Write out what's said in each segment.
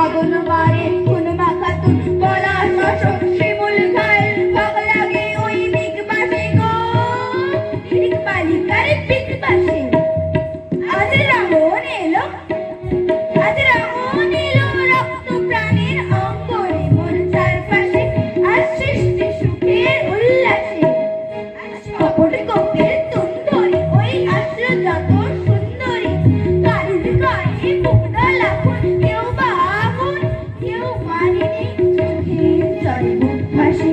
গগন মারে কোন মাখাতুন পলাশ অশোক শিমুল খায় পাগলা গে ওই মিক বাসে গো ঠিক বালিকার পিক বাসে আজ রামন এলো রক্ত প্রাণের অঙ্গনে মন চারপাশে আর সৃষ্টি সুখের উল্লাসে কপট কোকিল তুন্দরী ওই আসলো যত সুন্দরী কারুর গায়ে মুগ্ধ লাখুন কেউ বা আগুন কেউ মানেনি চোখের জলে মুখ ভাসে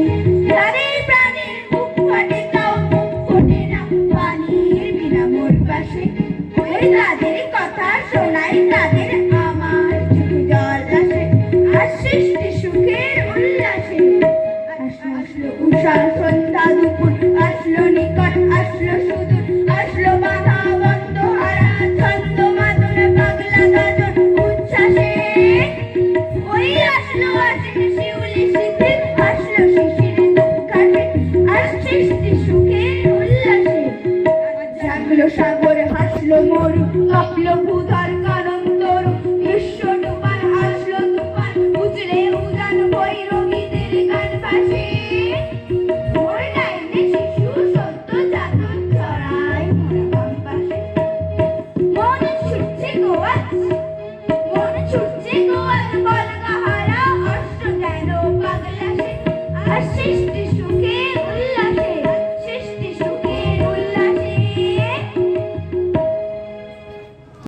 তাদের প্রাণের মুখ ফাটে তাও মুখ ফোটে না পানির বিনা মোর পাশে ওই তাদের কথা শোনাই তাদের আমার চোখে জল আসে আর সৃষ্টি সুখের উল্লাসে আসলো উষা সন্ধ্যা দুপুর আসলো নিকট আসলো সুদূর আসলো বাধা বন্ধ হারা ছন্দ মাদল পাগলা গাজন উচ্ছ্বাসে ওই আসলো আসে শিউলি শীতে আসলো শিশির দুঃখাসে আর সৃষ্টি সুখের উল্লাসে জাগলো সাগর হাসলো মরু কাঁপলো ভূধর